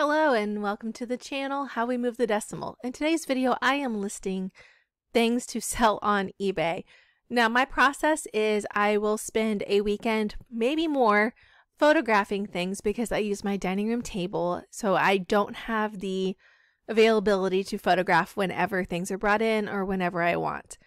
Hello and welcome to the channel, How We Move the Decimal. In today's video, I am listing things to sell on eBay. Now, my process is I will spend a weekend, maybe more, photographing things because I use my dining room table, so I don't have the availability to photograph whenever things are brought in or whenever I want.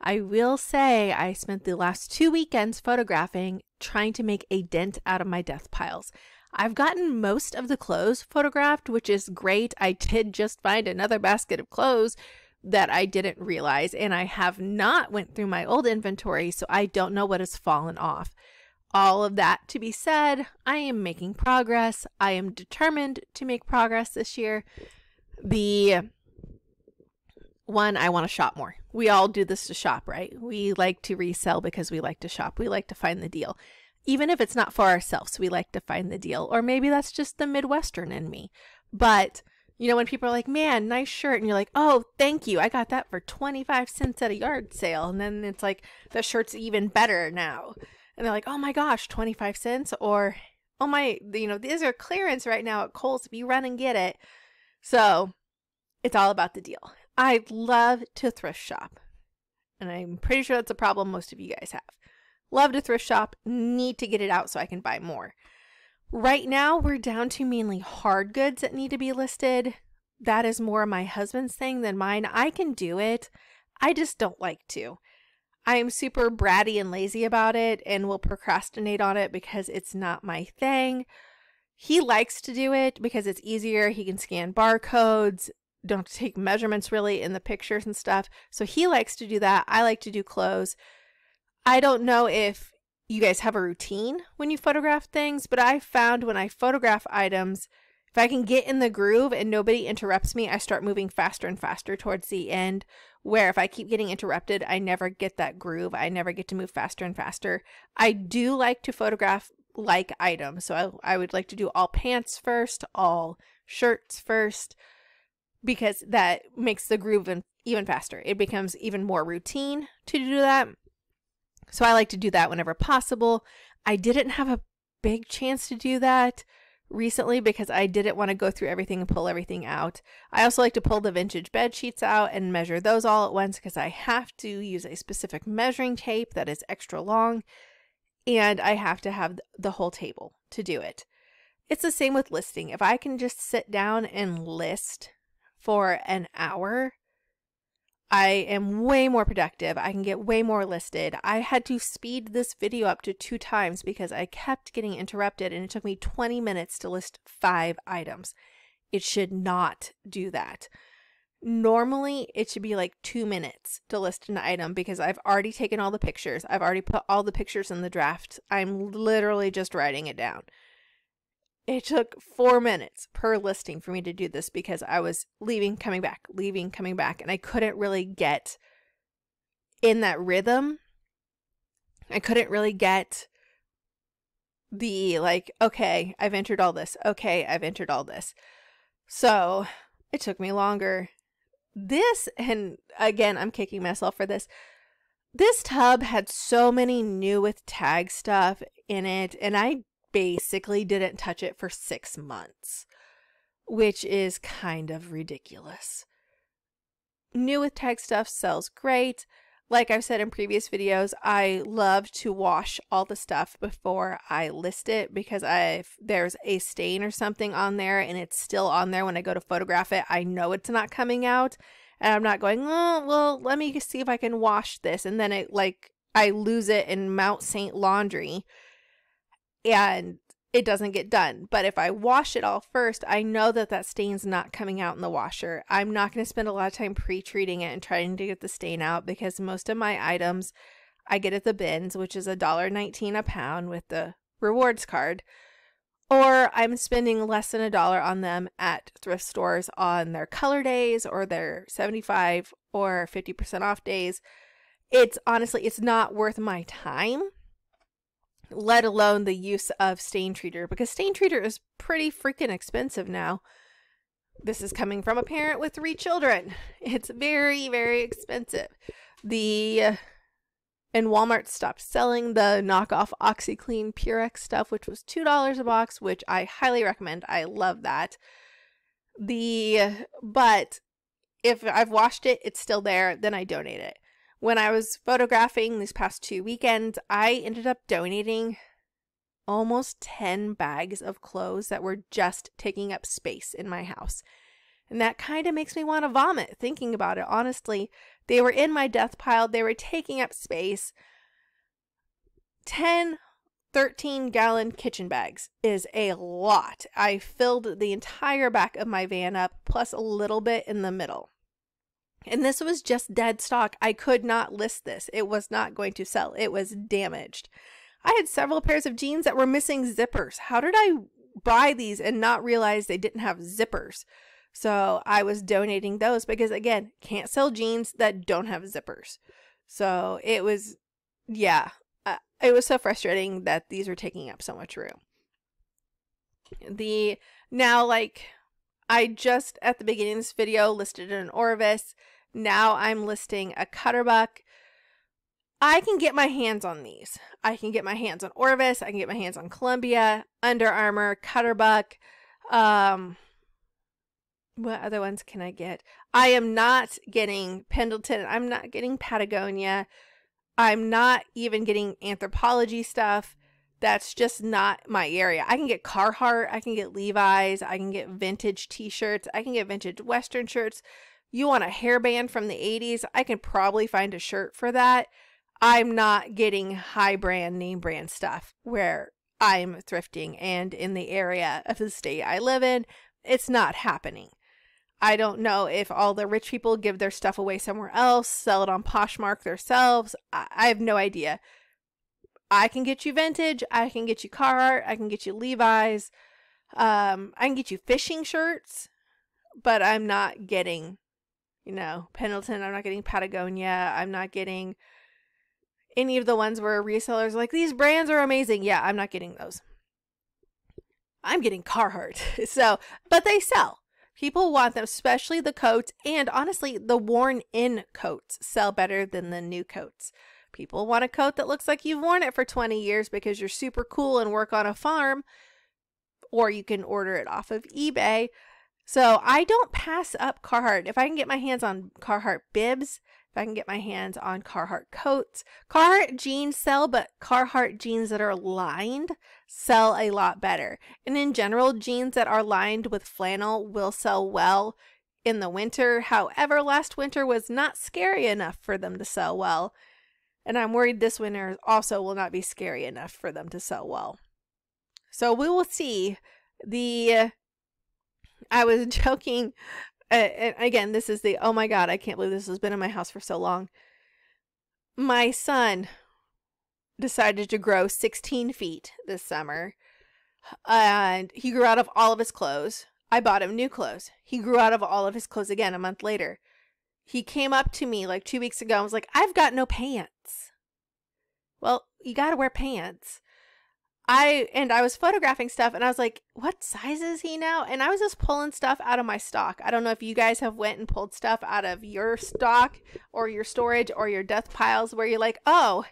I will say I spent the last 2 weekends photographing, trying to make a dent out of my death piles. I've gotten most of the clothes photographed, which is great. I did just find another basket of clothes that I didn't realize, and I have not went through my old inventory, so I don't know what has fallen off. All of that to be said, I am making progress. I am determined to make progress this year. The one, I want to shop more. We all do this to shop, right? We like to resell because we like to shop. We like to find the deal. Even if it's not for ourselves, we like to find the deal. Or maybe that's just the Midwestern in me. But, you know, when people are like, man, nice shirt. And you're like, oh, thank you. I got that for 25 cents at a yard sale. And then it's like, the shirt's even better now. And they're like, oh my gosh, 25 cents. Or, oh my, you know, these are clearance right now at Kohl's if you run and get it. So it's all about the deal. I love to thrift shop. And I'm pretty sure that's a problem most of you guys have. Love to thrift shop, need to get it out so I can buy more. Right now, we're down to mainly hard goods that need to be listed. That is more my husband's thing than mine. I can do it. I just don't like to. I am super bratty and lazy about it and will procrastinate on it because it's not my thing. He likes to do it because it's easier. He can scan barcodes, don't take measurements really in the pictures and stuff. So he likes to do that. I like to do clothes. I don't know if you guys have a routine when you photograph things, but I found when I photograph items, if I can get in the groove and nobody interrupts me, I start moving faster and faster towards the end, where if I keep getting interrupted, I never get that groove. I never get to move faster and faster. I do like to photograph like items. So I would like to do all pants first, all shirts first, because that makes the groove even faster. It becomes even more routine to do that. So I like to do that whenever possible. I didn't have a big chance to do that recently because I didn't want to go through everything and pull everything out. I also like to pull the vintage bed sheets out and measure those all at once because I have to use a specific measuring tape that is extra long, and I have to have the whole table to do it. It's the same with listing. If I can just sit down and list for an hour, I am way more productive. I can get way more listed. I had to speed this video up to 2 times because I kept getting interrupted, and it took me 20 minutes to list 5 items. It should not do that. Normally, it should be like 2 minutes to list an item because I've already taken all the pictures. I've already put all the pictures in the draft. I'm literally just writing it down. It took 4 minutes per listing for me to do this because I was leaving, coming back, and I couldn't really get in that rhythm. I couldn't really get the like, okay, I've entered all this. Okay, I've entered all this. So it took me longer. This, and again, I'm kicking myself for this. This tub had so many new with tag stuff in it, and I basically didn't touch it for 6 months, which is kind of ridiculous. New with tag stuff sells great. Like I've said in previous videos, I love to wash all the stuff before I list it because if there's a stain or something on there and it's still on there when I go to photograph it, I know it's not coming out, and I'm not going, oh, well, let me see if I can wash this, and then it like I lose it in Mount St. Laundry and it doesn't get done. But if I wash it all first, I know that that stain's not coming out in the washer. I'm not going to spend a lot of time pre-treating it and trying to get the stain out because most of my items I get at the bins, which is $1.19 a pound with the rewards card, or I'm spending less than $1 on them at thrift stores on their color days or their 75 or 50% off days. It's honestly, it's not worth my time, let alone the use of stain treater, because stain treater is pretty freaking expensive now. This is coming from a parent with 3 children. It's very, very expensive. And Walmart stopped selling the knockoff OxyClean Purex stuff, which was $2 a box, which I highly recommend. I love that. But if I've washed it, it's still there, then I donate it. When I was photographing these past 2 weekends, I ended up donating almost 10 bags of clothes that were just taking up space in my house. And that kind of makes me want to vomit thinking about it. Honestly, they were in my death pile. They were taking up space. 10, 13-gallon kitchen bags is a lot. I filled the entire back of my van up, plus a little bit in the middle. And this was just dead stock. I could not list this. It was not going to sell. It was damaged. I had several pairs of jeans that were missing zippers. How did I buy these and not realize they didn't have zippers? So I was donating those because, again, can't sell jeans that don't have zippers. So it was, yeah, it was so frustrating that these were taking up so much room. Now, like, I just at the beginning of this video listed an Orvis. Now I'm listing a Cutterbuck. I can get my hands on these. I can get my hands on Orvis. I can get my hands on Columbia, Under Armour, Cutterbuck. What other ones can I get? I am not getting Pendleton. I'm not getting Patagonia. I'm not even getting Anthropologie stuff. That's just not my area. I can get Carhartt. I can get Levi's. I can get vintage t-shirts. I can get vintage Western shirts. You want a hairband from the 80s? I can probably find a shirt for that. I'm not getting high brand, name brand stuff where I'm thrifting, and in the area of the state I live in, it's not happening. I don't know if all the rich people give their stuff away somewhere else, sell it on Poshmark themselves. I have no idea. I can get you vintage. I can get you Carhartt. I can get you Levi's. I can get you fishing shirts, but I'm not getting, Pendleton. I'm not getting Patagonia. I'm not getting any of the ones where resellers are like, these brands are amazing. Yeah, I'm not getting those. I'm getting Carhartt. So, but they sell. People want them, especially the coats, and honestly, the worn-in coats sell better than the new coats. People want a coat that looks like you've worn it for 20 years because you're super cool and work on a farm, or you can order it off of eBay. So I don't pass up Carhartt. If I can get my hands on Carhartt bibs, if I can get my hands on Carhartt coats, Carhartt jeans sell, but Carhartt jeans that are lined sell a lot better. And in general, jeans that are lined with flannel will sell well in the winter. However, last winter was not scary enough for them to sell well. And I'm worried this winter also will not be scary enough for them to sell well. So we will see. I was joking. And again, this is oh my God, I can't believe this has been in my house for so long. My son decided to grow 16 feet this summer. And he grew out of all of his clothes. I bought him new clothes. He grew out of all of his clothes again a month later. He came up to me like 2 weeks ago and was like, I've got no pants. Well, you got to wear pants. I was photographing stuff and I was like, what size is he now? And I was just pulling stuff out of my stock. I don't know if you guys have went and pulled stuff out of your stock or your storage or your death piles where you're like, oh,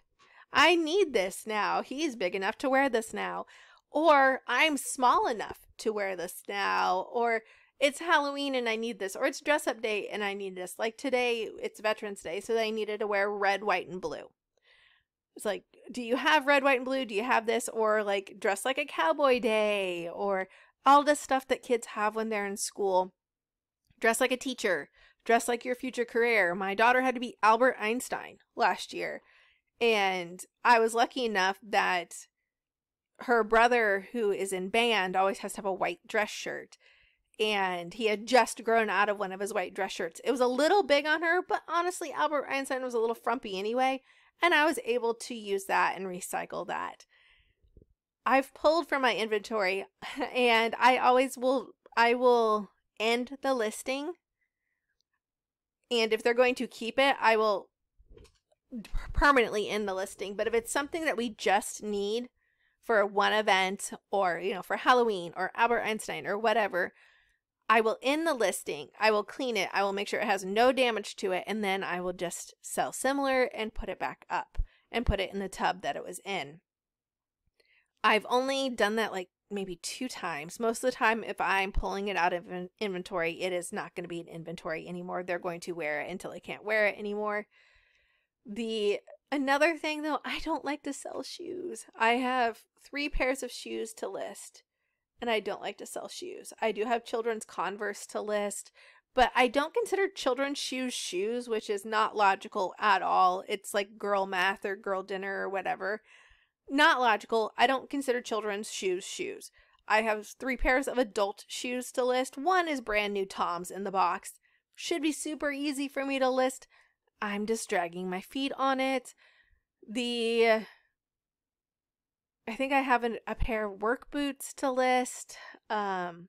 I need this now. He's big enough to wear this now. Or I'm small enough to wear this now. Or it's Halloween and I need this. Or it's dress up day and I need this. Like today, it's Veterans Day, so they needed to wear red, white, and blue. It's like, do you have red, white, and blue? Do you have this? Or like dress like a cowboy day, or all this stuff that kids have when they're in school. Dress like a teacher. Dress like your future career. My daughter had to be Albert Einstein last year. And I was lucky enough that her brother, who is in band, always has to have a white dress shirt. And he had just grown out of one of his white dress shirts. It was a little big on her, but honestly, Albert Einstein was a little frumpy anyway. And I was able to use that and recycle that. I've pulled from my inventory, and I will end the listing. And if they're going to keep it, I will permanently end the listing. But if it's something that we just need for one event, or, for Halloween or Albert Einstein or whatever, I will end the listing. I will clean it. I will make sure it has no damage to it. And then I will just sell similar and put it back up and put it in the tub that it was in. I've only done that like maybe 2 times. Most of the time, if I'm pulling it out of inventory, it is not going to be in inventory anymore. They're going to wear it until they can't wear it anymore. Another thing though, I don't like to sell shoes. I have 3 pairs of shoes to list, and I don't like to sell shoes. I do have children's Converse to list, but I don't consider children's shoes, which is not logical at all. It's like girl math or girl dinner or whatever. Not logical. I don't consider children's shoes. I have 3 pairs of adult shoes to list. One is brand new Toms in the box. Should be super easy for me to list. I'm just dragging my feet on it. I think I have a pair of work boots to list, and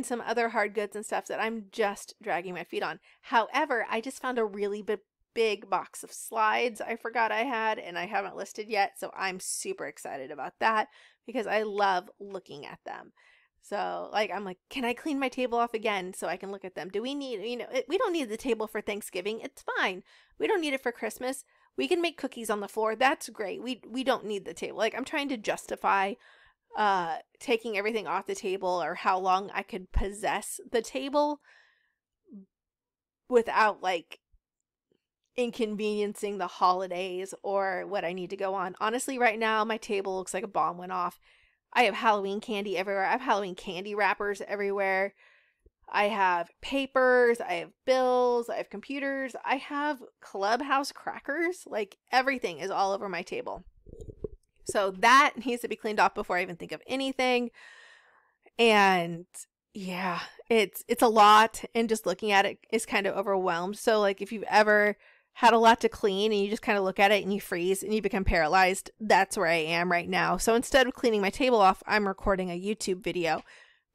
some other hard goods and stuff that I'm just dragging my feet on. However, I just found a really big box of slides I forgot I had, and I haven't listed yet, so I'm super excited about that because I love looking at them. So I'm like, can I clean my table off again so I can look at them? Do we need, we don't need the table for Thanksgiving. It's fine. We don't need it for Christmas. We can make cookies on the floor. That's great. We don't need the table. I'm trying to justify taking everything off the table, or how long I could possess the table without inconveniencing the holidays or what I need to go on. Honestly, right now my table looks like a bomb went off. I have Halloween candy everywhere. I have Halloween candy wrappers everywhere. I have papers, I have bills, I have computers, I have Clubhouse crackers. Everything is all over my table. So that needs to be cleaned off before I even think of anything. And yeah, it's a lot, and just looking at it is kind of overwhelmed. So if you've ever had a lot to clean and you just kind of look at it and you freeze and you become paralyzed, that's where I am right now. So instead of cleaning my table off, I'm recording a YouTube video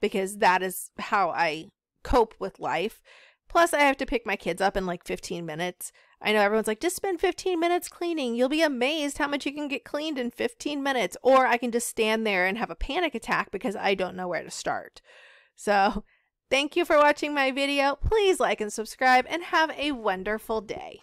because that is how I cope with life. Plus, I have to pick my kids up in 15 minutes. I know everyone's like, just spend 15 minutes cleaning. You'll be amazed how much you can get cleaned in 15 minutes. Or I can just stand there and have a panic attack because I don't know where to start. So thank you for watching my video. Please like and subscribe, and have a wonderful day.